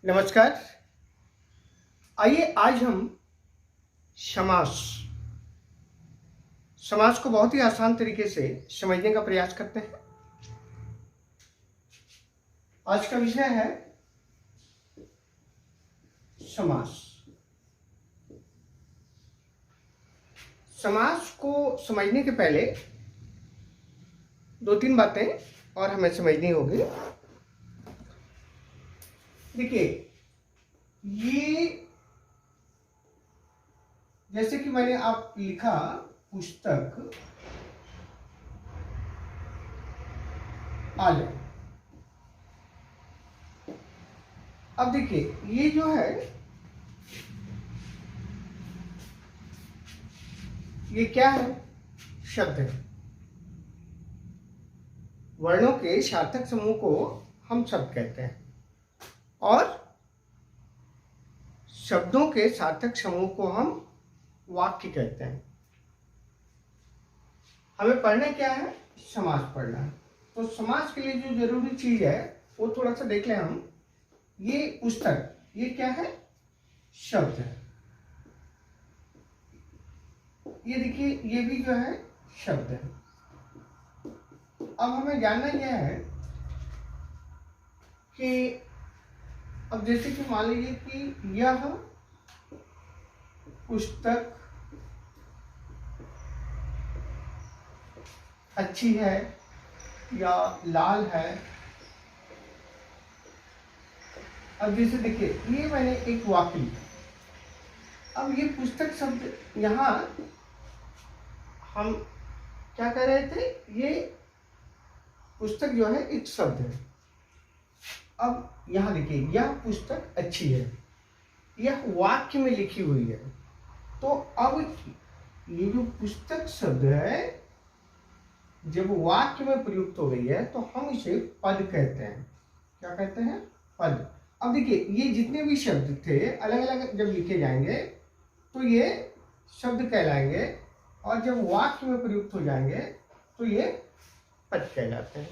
नमस्कार। आइए आज हम समास समास को बहुत ही आसान तरीके से समझने का प्रयास करते हैं। आज का विषय है समास। समास को समझने के पहले दो तीन बातें और हमें समझनी होगी। देखिए, ये जैसे कि मैंने आप लिखा पुस्तक आलय। अब देखिए, ये जो है ये क्या है? शब्द है। वर्णों के सार्थक समूह को हम शब्द कहते हैं और शब्दों के सार्थक समूह को हम वाक्य कहते हैं। हमें पढ़ना क्या है? समास पढ़ना है। तो समास के लिए जो जरूरी चीज है वो थोड़ा सा देख लें हम। ये पुस्तक, ये क्या है? शब्द है। ये देखिए, ये भी जो है शब्द है। अब हमें जानना यह है कि अब जैसे कि मान लीजिए कि यह पुस्तक अच्छी है या लाल है। अब जैसे देखिए, ये मैंने एक वाक्य लिखा। अब ये पुस्तक शब्द, यहाँ हम क्या कह रहे थे? ये पुस्तक जो है एक शब्द है। अब यहाँ देखिए, यह पुस्तक अच्छी है, यह वाक्य में लिखी हुई है। तो अब ये जो पुस्तक शब्द है जब वाक्य में प्रयुक्त हो गई है तो हम इसे पद कहते हैं। क्या कहते हैं? पद। अब देखिए, ये जितने भी शब्द थे अलग अलग जब लिखे जाएंगे तो ये शब्द कहलाएंगे और जब वाक्य में प्रयुक्त हो जाएंगे तो ये पद कहलाते हैं।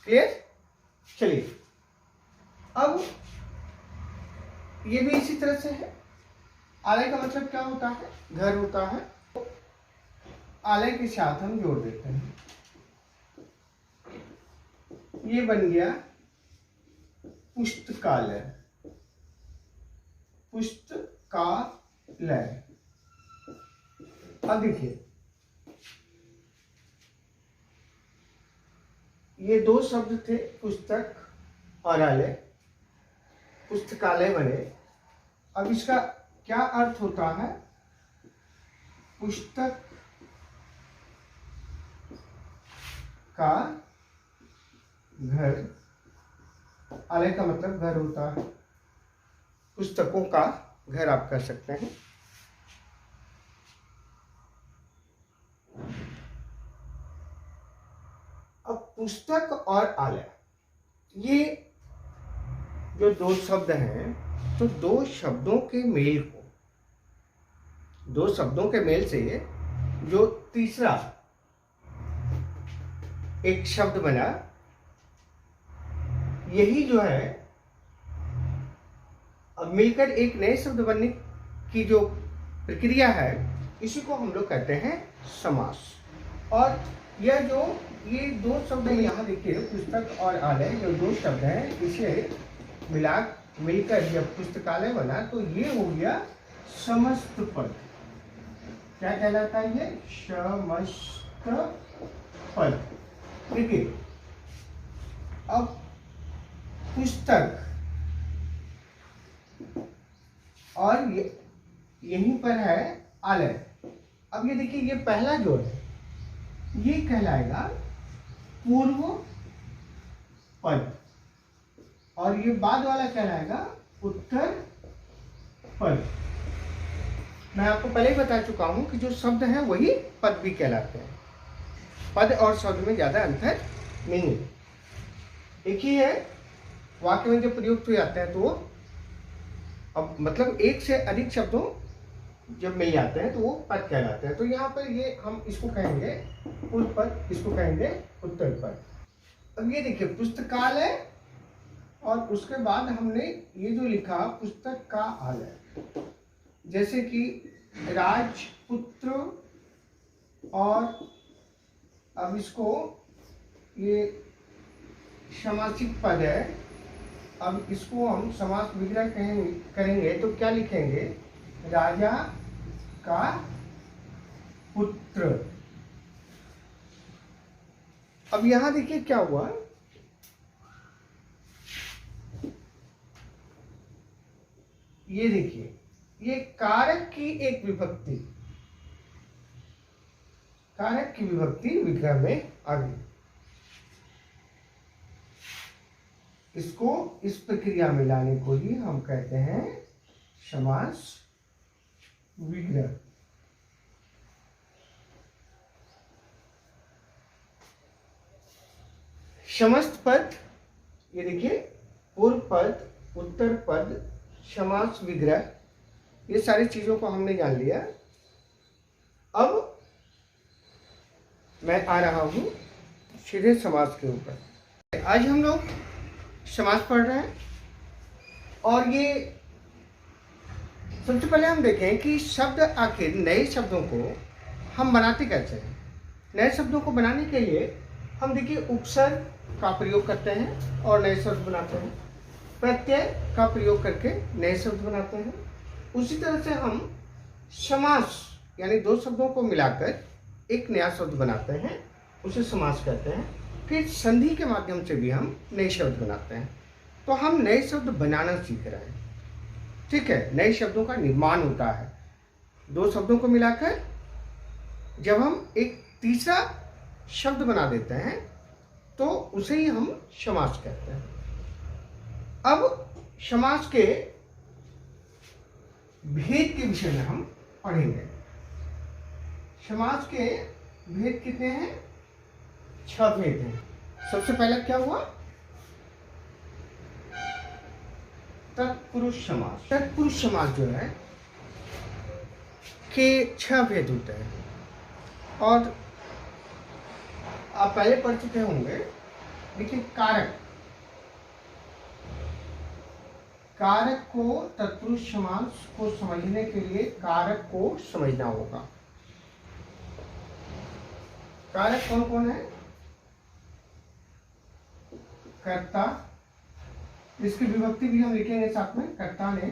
क्लियर? चलिए, अब ये भी इसी तरह से है। आलय का मतलब क्या होता है? घर होता है। तो आलय के साथ हम जोड़ देते हैं। ये बन गया पुस्तकालय। पुस्तकालय। अब देखिए, ये दो शब्द थे, पुस्तक और आलय। पुस्तकालय बने। अब इसका क्या अर्थ होता है? पुस्तक का घर। आलय का मतलब घर होता है। पुस्तकों का घर आप कह सकते हैं। अब पुस्तक और आलय, ये जो दो शब्द हैं, तो दो शब्दों के मेल को, दो शब्दों के मेल से जो तीसरा एक शब्द बना, यही जो है अब मिलकर एक नए शब्द बनने की जो प्रक्रिया है, इसी को हम लोग कहते हैं समास। और यह जो ये दो शब्द यहाँ देखिए, पुस्तक और आलय, जो दो शब्द हैं, इसे मिलकर जब पुस्तकालय बना तो ये हो गया समस्त पद। क्या कहलाता है ये? समस्त पद। देखिए, अब पुस्तक और यहीं पर है आलय। अब ये देखिए, ये पहला जो है ये कहलाएगा पूर्व पद और ये बाद वाला कहलाएगा उत्तर पद। मैं आपको पहले ही बता चुका हूं कि जो शब्द है वही पद भी कहलाते हैं। पद और शब्द में ज्यादा अंतर नहीं है, एक ही है। वाक्य में जब प्रयुक्त हो जाते हैं तो अब मतलब एक से अधिक शब्दों जब मिल जाते हैं तो वो पद कहलाते हैं। तो यहाँ पर ये हम इसको कहेंगे पूर्व पद, इसको कहेंगे उत्तर पद। अब ये देखिए, पुस्तकालय और उसके बाद हमने ये जो लिखा पुस्तक का आलय, जैसे कि राजपुत्र, और अब इसको ये समासिक पद है, अब इसको हम समास विग्रह करेंगे तो क्या लिखेंगे, राजा का पुत्र। अब यहां देखिए क्या हुआ, ये देखिए ये कारक की एक विभक्ति, कारक की विभक्ति विग्रह में आ गई। इसको इस प्रक्रिया में लाने को ही हम कहते हैं समास विग्रह। समस्त पद, ये देखिए पूर्व पद, उत्तर पद, समास विग्रह, ये सारी चीजों को हमने जान लिया। अब मैं आ रहा हूं सीधे समास के ऊपर। आज हम लोग समास पढ़ रहे हैं, और ये सबसे पहले हम देखें कि शब्द आखिर नए शब्दों को हम बनाते कैसे हैं। नए शब्दों को बनाने के लिए हम देखिए उपसर्ग का प्रयोग करते हैं और नए शब्द बनाते हैं, प्रत्यय का प्रयोग करके नए शब्द बनाते हैं। उसी तरह से हम समास यानी दो शब्दों को मिलाकर एक नया शब्द बनाते हैं, उसे समास कहते हैं। फिर संधि के माध्यम से भी हम नए शब्द बनाते हैं। तो हम नए शब्द बनाना सीख रहे हैं, ठीक है। नए शब्दों का निर्माण होता है दो शब्दों को मिलाकर, जब हम एक तीसरा शब्द बना देते हैं तो उसे ही हम समास कहते हैं। अब समास के भेद के विषय में हम पढ़ेंगे। समास के भेद कितने हैं, 6 भेद हैं। सबसे पहला क्या हुआ, तत्पुरुष समास। तत्पुरुष समास जो है के 6 भेद होते हैं, और आप पहले पढ़ चुके होंगे। देखिए कारक, कारक को, तत्पुरुष समास को समझने के लिए कारक को समझना होगा। कारक कौन कौन है, कर्ता, इसकी विभक्ति भी हम लिखेंगे साथ में। कर्ता ने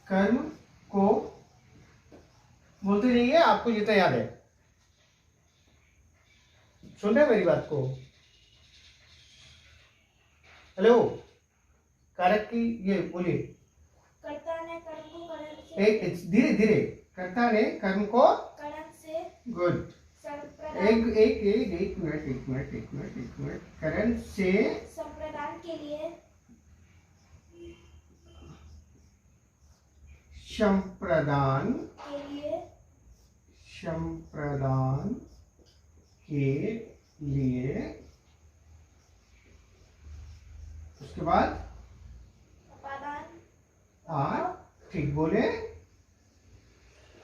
कर्म को, बोलते रहिए आपको जितना याद है, सुन रहे मेरी बात को, हेलो, कारक की ये बोलिए। कर्ता ने कर्म को करण से, एक धीरे धीरे, कर्ता ने कर्म को करण से, गुड, एक मिनट, करण से संप्रदान के लिए, संप्रदान के लिए, संप्रदान के लिए, उसके बाद अपादान, हाँ ठीक बोले,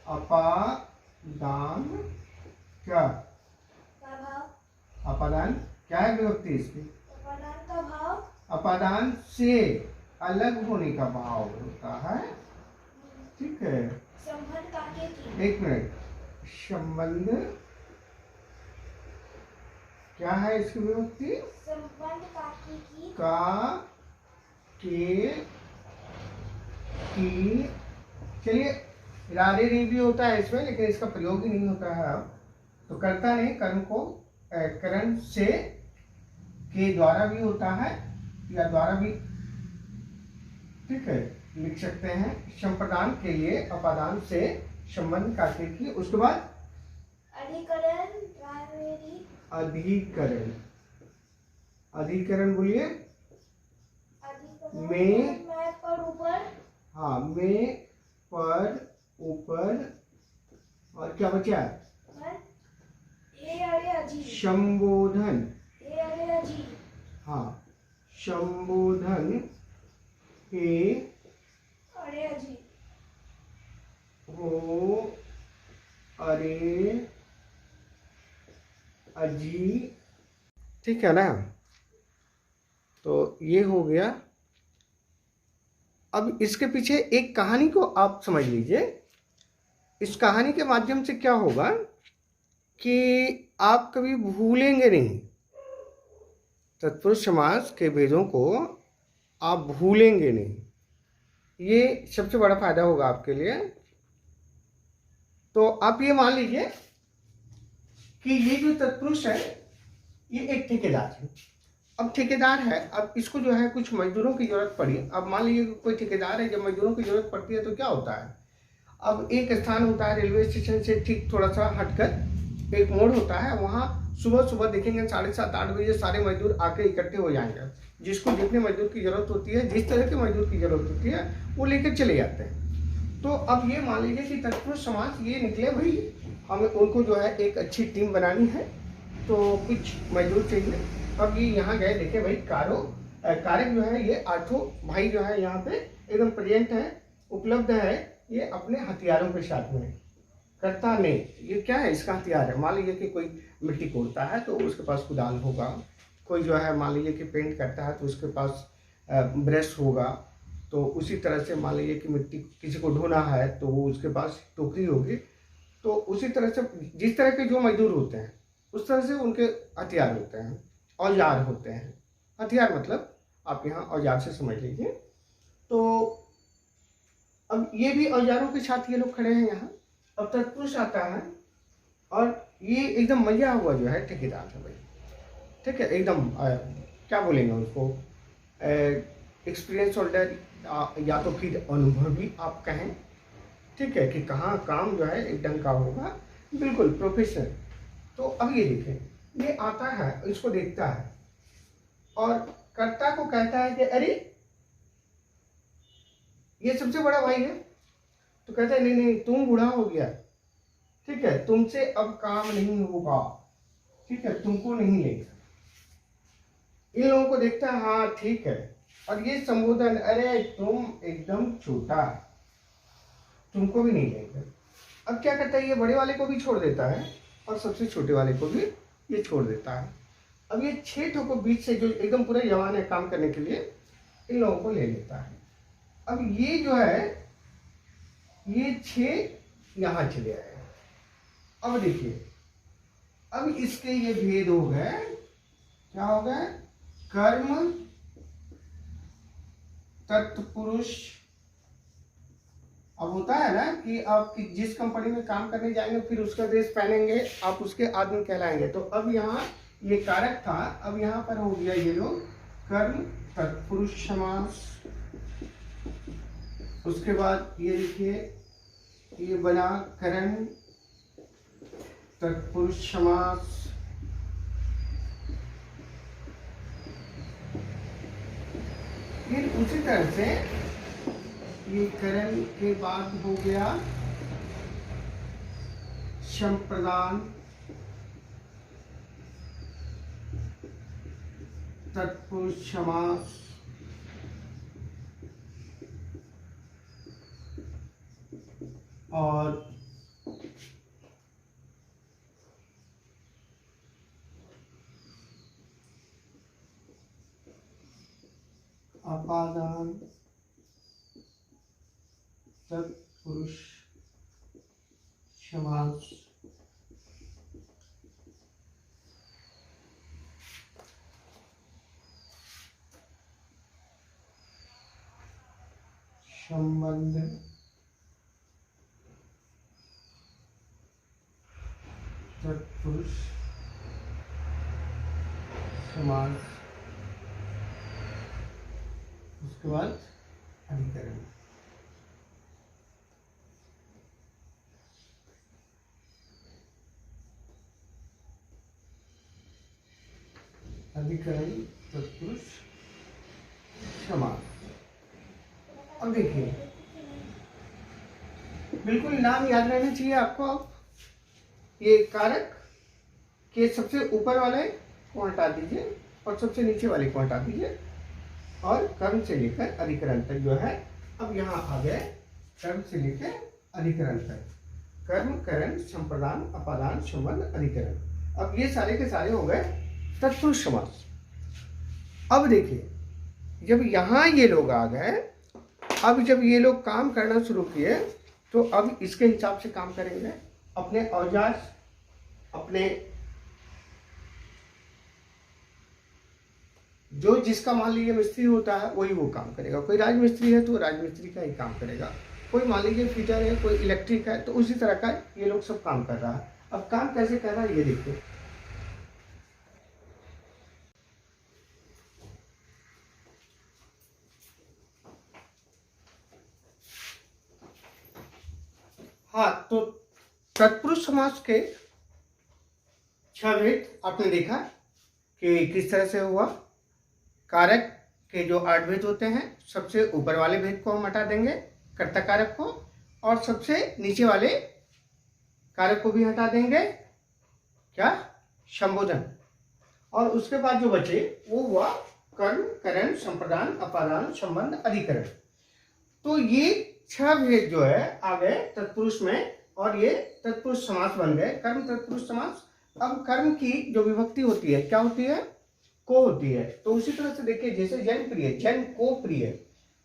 अपादान क्या, का भाव, अपादान क्या है विभक्ति इसकी, अपादान का भाव, अपादान से अलग होने का भाव होता है, ठीक है। संबंध काके की, एक मिनट, संबंध क्या है इसकी विभक्ति, संबंध काके की, का, के, की। चलिए इरादे नहीं भी होता है इसमें, लेकिन इसका प्रयोग ही नहीं होता है। अब तो कर्ता ने कर्म को करण से, के द्वारा भी होता है या द्वारा भी, ठीक है, लिख सकते हैं। संप्रदान के लिए अपादान से संबंध काटे की, उसके बाद अधिकरण, ड्राइवरी, अधिकरण, अधिकरण बोलिए, अधिकरण में, मैं पर ऊपर, हाँ में, पर, ऊपर, और क्या बचा, हे अरे अजी, संबोधन, हे अरे अजी, हाँ संबोधन, हे अरे अजी, हो, अरे, अजी, ठीक है ना। तो ये हो गया। अब इसके पीछे एक कहानी को आप समझ लीजिए। इस कहानी के माध्यम से क्या होगा कि आप कभी भूलेंगे नहीं, तत्पुरुष समास के भेदों को आप भूलेंगे नहीं। ये सबसे बड़ा फायदा होगा आपके लिए। तो आप ये मान लीजिए कि ये जो तत्पुरुष है ये एक ठेकेदार है। अब ठेकेदार है, अब इसको जो है कुछ मजदूरों की जरूरत पड़ी। अब मान लीजिए कोई ठेकेदार है, जब मजदूरों की जरूरत पड़ती है तो क्या होता है, अब एक स्थान होता है रेलवे स्टेशन से ठीक थोड़ा सा हटकर एक मोड़ होता है, वहाँ सुबह सुबह देखेंगे 7:30-8 बजे सारे मजदूर आके इकट्ठे हो जाएंगे। जिसको जितने मजदूर की जरूरत होती है, जिस तरह के मजदूर की जरूरत होती है, वो लेकर चले जाते हैं। तो अब ये मान लीजिए कि तत्पुरुष समाज ये निकले, भाई हमें उनको जो है एक अच्छी टीम बनानी है, तो कुछ मजदूर चाहिए। अब ये यहाँ गए, देखे भाई कारक जो है ये 8 भाई जो है यहाँ पे एकदम प्रेजेंट है, उपलब्ध है। ये अपने हथियारों के साथ में करता नहीं, ये क्या है इसका हथियार है। मान लीजिए कि कोई मिट्टी कोड़ता है तो उसके पास कुदाल होगा, कोई जो है मान लीजिए कि पेंट करता है तो उसके पास ब्रश होगा। तो उसी तरह से मान लीजिए कि मिट्टी किसी को ढोना है तो वो उसके पास टोकरी होगी। तो उसी तरह से जिस तरह के जो मजदूर होते हैं उस तरह से उनके हथियार होते हैं, औजार होते हैं। हथियार मतलब आप यहाँ औजार से समझ लीजिए। तो अब ये भी औजारों के साथ ये लोग खड़े हैं यहाँ। अब तत्पुरुष आता है और ये एकदम मजा हुआ जो है ठेकेदार है भाई, ठीक है, एकदम क्या बोलेंगे उसको, एक्सपीरियंस होल्डर या तो फिर अनुभवी आप कहें, ठीक है, कि कहाँ काम जो है एक ढंग का होगा, बिल्कुल प्रोफेशनल। तो अब ये देखें, ये आता है, इसको देखता है और कर्ता को कहता है कि अरे ये सबसे बड़ा भाई है। तो कहता है नहीं नहीं तुम बूढ़ा हो गया, ठीक है, तुमसे अब काम नहीं होगा, ठीक है, तुमको नहीं लेगा। इन लोगों को देखता है, हाँ ठीक है। और ये संबोधन, अरे तुम एकदम छोटा, तुमको भी नहीं लेगा। अब क्या करता है, ये बड़े वाले को भी छोड़ देता है और सबसे छोटे वाले को भी ये छोड़ देता है। अब ये 6 को बीच से जो एकदम पूरे जवान है काम करने के लिए, इन लोगों को ले लेता है। अब ये जो है ये 6 यहाँ चले आए। अब देखिए, अब इसके ये भेद हो गए, क्या हो गए, कर्म तत्पुरुष। अब होता है ना कि आप जिस कंपनी में काम करने जाएंगे फिर उसका ड्रेस पहनेंगे, आप उसके आदमी कहलाएंगे। तो अब यहाँ ये कारक था, अब यहाँ पर हो गया ये लोग कर्म तत्पुरुष समास। उसके बाद ये देखिए, ये बना करण तत्पुरुष समास। फिर उसी तरह से ये करण के बाद हो गया संप्रदान तत्पुरुष समास। और अपादान तत्पुरुष समास। संबंध तत्पुरुष समास। उसके बाद अधिकरण। अधिकरण तत्पुरुष समास। अब देखिए, बिल्कुल नाम याद रहना चाहिए आपको। ये कारक के सबसे ऊपर वाले को हटा दीजिए और सबसे नीचे वाले को हटा दीजिए, और कर्म से लेकर अधिकरण तक जो है, अब यहाँ आ गए कर्म से लेकर अधिकरण तक। कर्म, करण, संप्रदान, अपादान, संबंध, अधिकरण। अब ये सारे के सारे हो गए तत्पुरुष समास। अब देखिए, जब यहाँ ये लोग आ गए, अब जब ये लोग काम करना शुरू किए तो अब इसके हिसाब से काम करेंगे। अपने औजार, अपने जो जिसका मान लीजिए मिस्त्री होता है वही वो काम करेगा। कोई राजमिस्त्री है तो राजमिस्त्री का ही काम करेगा, कोई मान लीजिए फिटर है, कोई इलेक्ट्रिक है, तो उसी तरह का ये लोग सब काम कर रहा है। अब काम कैसे कर रहा है ये देखिए। हाँ, तो तत्पुरुष समास के 6 भेद आपने देखा कि किस तरह से हुआ। कारक के जो 8 भेद होते हैं, सबसे ऊपर वाले भेद को हम हटा देंगे, कर्ता कारक को, और सबसे नीचे वाले कारक को भी हटा देंगे, क्या, संबोधन। और उसके बाद जो बचे वो हुआ कर्म, करण, संप्रदान, अपादान, संबंध, अधिकरण। तो ये 6 भेद जो है आ गए तत्पुरुष में, और ये तत्पुरुष समास बन गए, कर्म तत्पुरुष समास। अब कर्म की जो विभक्ति होती है क्या होती है, को होती है। तो उसी तरह से देखिए, जैसे जन प्रिय, जन को प्रिय,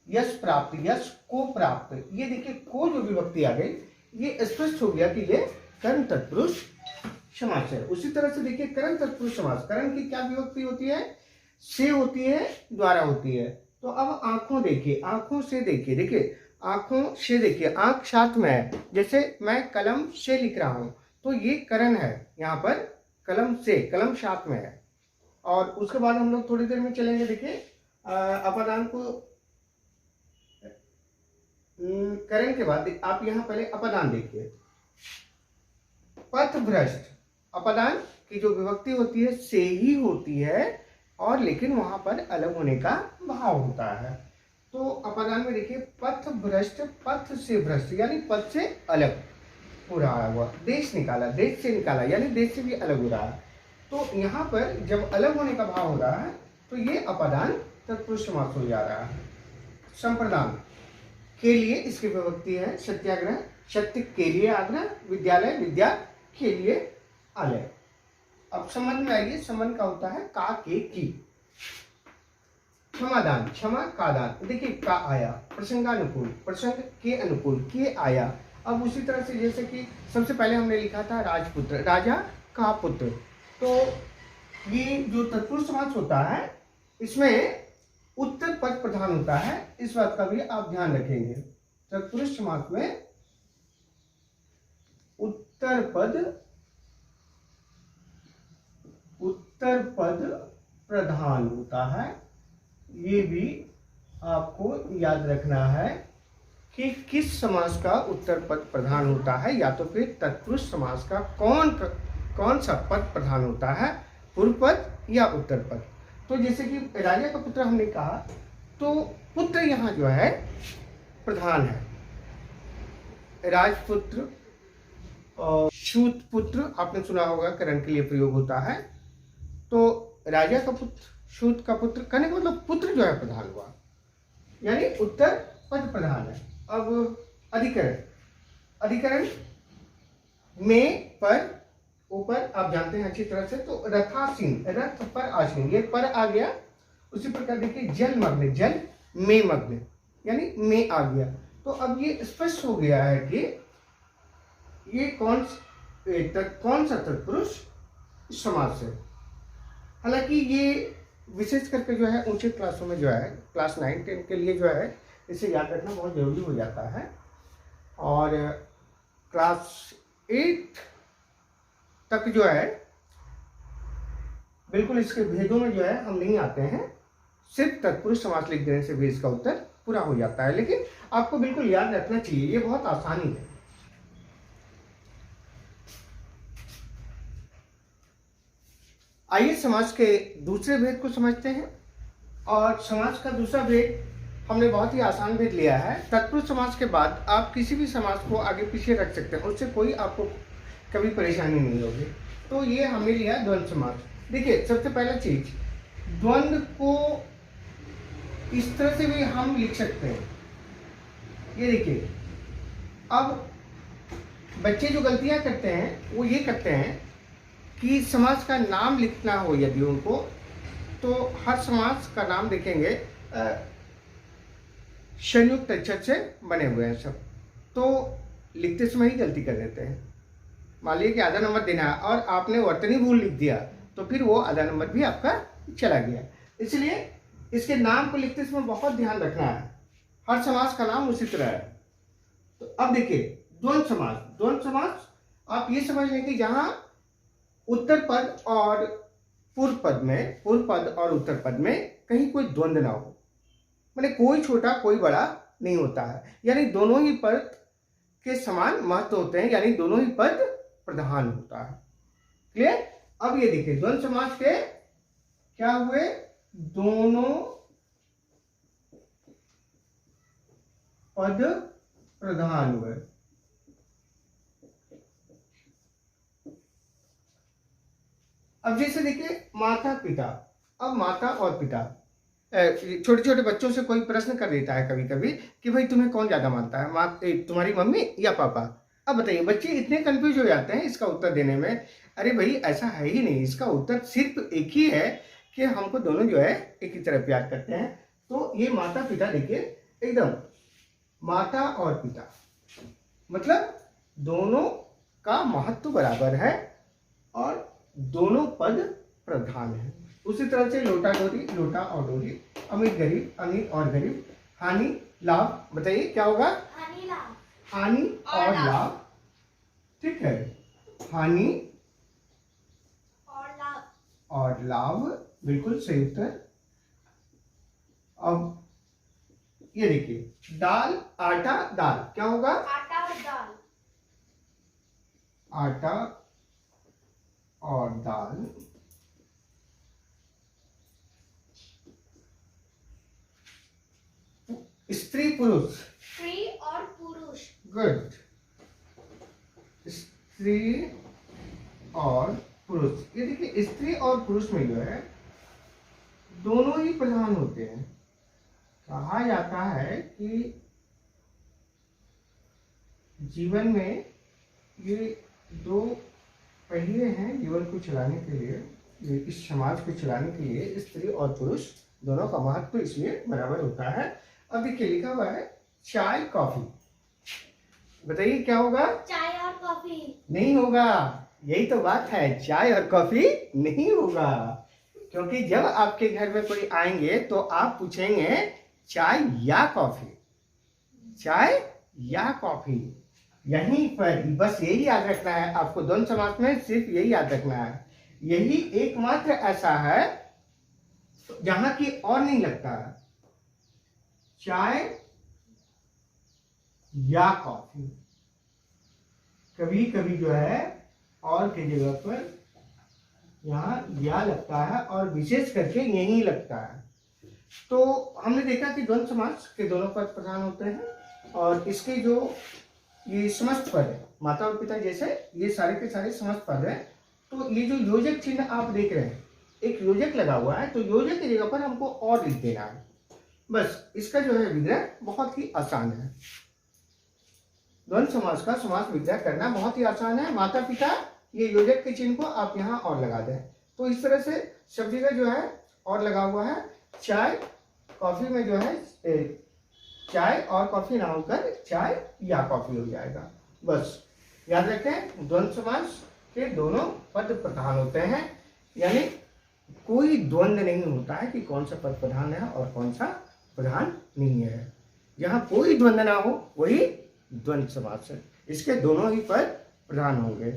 यश प्राप्त, यश को प्राप्त, ये देखिए को जो विभक्ति आ गई, ये स्पष्ट हो गया कि ये कर्म तत्पुरुष समास है। उसी तरह से देखिए करण तत्पुरुष समास, करण की क्या विभक्ति होती है, से होती है, द्वारा होती है। तो अब आंखों देखिए, आंखों से देखिए, देखिए आंखों से देखिए, आंख साथ में है। जैसे मैं कलम से लिख रहा हूं तो ये करण है, यहाँ पर कलम से, कलम साथ में है। और उसके बाद हम लोग थोड़ी देर में चलेंगे। देखिए अपादान को करण के बाद आप यहाँ पहले अपादान देखिए। पथ भ्रष्ट, अपादान की जो विभक्ति होती है से ही होती है, और लेकिन वहां पर अलग होने का भाव होता है। तो अपादान में देखिए पथ भ्रष्ट, पथ से भ्रष्ट यानी पथ से अलग हो रहा हुआ, देश निकाला, देश से निकाला यानी देश से भी अलग हो रहा है। तो यहाँ पर जब अलग होने का भाव हो रहा है तो ये अपादान तत्पुरुष समास हो जा रहा है। संप्रदान के लिए इसकी विभक्ति है सत्याग्रह, सत्य के लिए आग्रह, विद्यालय, विद्या के लिए आलय। अब संबंध में आइए, संबंध का होता है का, के, की। क्षमादान, क्षमा का दान, देखिए का आया, प्रसंगानुकूल, प्रसंग के अनुकूल, के आया। अब उसी तरह से जैसे कि सबसे पहले हमने लिखा था राजपुत्र, राजा का पुत्र। तो ये जो तत्पुरुष समास होता है इसमें उत्तर पद प्रधान होता है, इस बात का भी आप ध्यान रखेंगे। तत्पुरुष समास में उत्तर पद प्रधान होता है। ये भी आपको याद रखना है कि किस समास का उत्तर पद प्रधान होता है, या तो फिर तत्पुरुष समास का कौन सा पद प्रधान होता है, पूर्व पद या उत्तर पद। तो जैसे कि राजा का पुत्र हमने कहा, तो पुत्र यहाँ जो है प्रधान है। राजपुत्र और शूत पुत्र आपने सुना होगा, करण के लिए प्रयोग होता है। तो राजा का पुत्र, शूत का पुत्र, कहने का मतलब पुत्र जो है प्रधान हुआ, यानी उत्तर पद प्रधान है। अब अधिकरण, अधिकरण में पर, ऊपर आप जानते हैं अच्छी तरह से, तो रथासीन, रथ पर आसीन, ये पर आ गया। उसी प्रकार देखिए जलमग्न, जल में मग्न यानी में आ गया। तो अब ये स्पष्ट हो गया है कि ये कौन सा तत्पुरुष समास है। हालांकि ये विशेष करके जो है ऊंचे क्लासों में जो है, क्लास 9, 10 के लिए जो है इसे याद रखना बहुत जरूरी हो जाता है। और क्लास 8 तक जो है बिल्कुल इसके भेदों में जो है हम नहीं आते हैं, सिर्फ तत्पुरुष समास लिख देने से भी इसका उत्तर पूरा हो जाता है। लेकिन आपको बिल्कुल याद रखना चाहिए, ये बहुत आसानी है। आइए समास के दूसरे भेद को समझते हैं। और समास का दूसरा भेद हमने बहुत ही आसान भेद लिया है। तत्पुरुष समास के बाद आप किसी भी समास को आगे पीछे रख सकते हैं, उससे कोई आपको कभी परेशानी नहीं होगी। तो ये हमने लिया द्वंद्व समास। देखिए सबसे पहला चीज, द्वंद्व को इस तरह से भी हम लिख सकते हैं। ये देखिए, अब बच्चे जो गलतियां करते हैं वो ये करते हैं कि समास का नाम लिखना हो यदि उनको, तो हर समास का नाम देखेंगे संयुक्त अक्षर से बने हुए हैं सब, तो लिखते समय ही गलती कर देते हैं। मान लीजिए कि आधा नंबर देना है और आपने वर्तनी भूल लिख दिया, तो फिर वो आधा नंबर भी आपका चला गया। इसलिए इसके नाम को लिखते समय बहुत ध्यान रखना है। हर समास का नाम उसी तरह है। तो अब देखिए द्वंद्व समास। द्वंद्व समास आप ये समझ लें कि जहां उत्तर पद और पूर्व पद में, पूर्व पद और उत्तर पद में कहीं कोई द्वंद्व ना हो, माने कोई छोटा कोई बड़ा नहीं होता है, यानी दोनों ही पद के समान महत्व होते हैं, यानी दोनों ही पद प्रधान होता है। क्लियर? अब ये देखिए द्वंद्व समास के क्या हुए, दोनों पद प्रधान हुए। अब जैसे देखिए माता पिता। अब माता और पिता, छोटे छोटे बच्चों से कोई प्रश्न कर देता है कभी कभी कि भाई तुम्हें कौन ज्यादा मानता है, तुम्हारी मम्मी या पापा? अब बताइए, बच्चे इतने कंफ्यूज हो जाते हैं इसका उत्तर देने में। अरे भाई ऐसा है ही नहीं, इसका उत्तर सिर्फ एक ही है कि हमको दोनों जो है एक ही तरह प्यार करते हैं। तो ये माता पिता देखिए एकदम, माता और पिता मतलब दोनों का महत्व बराबर है और दोनों पद प्रधान है। उसी तरह से लोटा डोरी, लोटा और डोरी, अमीर गरीब, अमीर और गरीब, हानि लाभ। बताइए क्या होगा? हानि लाभ। हानि और लाभ, ठीक है। हानि और लाभ। और लाभ, बिल्कुल सही उत्तर। अब ये देखिए दाल, आटा, दाल, क्या होगा? आटा और दाल। आटा और दाल। स्त्री पुरुष, स्त्री और पुरुष। गुड। स्त्री और पुरुष, ये देखिए स्त्री और पुरुष में जो है दोनों ही प्रधान होते हैं। कहा जाता है कि जीवन में ये दो पहिए हैं जीवन को चलाने के लिए, इस समाज को चलाने के लिए स्त्री और पुरुष दोनों का महत्व इसलिए बराबर होता है। अब देखिए लिखा हुआ है चाय कॉफी। बताइए क्या होगा? चाय और कॉफी। नहीं होगा, यही तो बात है, चाय और कॉफी नहीं होगा। क्योंकि जब आपके घर में कोई आएंगे तो आप पूछेंगे चाय या कॉफी, चाय या कॉफी। यहीं पर बस यही याद रखना है आपको, द्वंद्व समास में सिर्फ यही याद रखना है। यही एकमात्र ऐसा है जहां की और नहीं लगता है, चाय या कॉफी। कभी कभी जो है और की जगह पर यहाँ या लगता है और विशेष करके यही लगता है। तो हमने देखा कि द्वंद्व समास के दोनों पद प्रधान होते हैं और इसके जो ये समस्त पद है, माता और पिता जैसे ये सारे के सारे समस्त पद है। तो ये जो योजक चिन्ह आप देख रहे हैं, एक योजक लगा हुआ है, तो योजक की जगह पर हमको और लिख देना है। बस इसका जो है विग्रह बहुत ही आसान है। द्वंद्व समास का समास विग्रह करना बहुत ही आसान है। माता पिता, ये योजक के चिन्ह को आप यहाँ और लगा दें, तो इस तरह से सब जगह जो है और लगा हुआ है। चाय कॉफी में जो है चाय और कॉफी ना होकर चाय या कॉफी हो जाएगा। बस याद रखें द्वंद्व समास के दोनों पद प्रधान होते हैं, यानी कोई द्वंद्व नहीं होता है कि कौन सा पद प्रधान है और कौन सा प्रधान नहीं है। जहां कोई द्वंद्व ना हो वही द्वंद्व समास है, इसके दोनों ही पद प्रधान होंगे।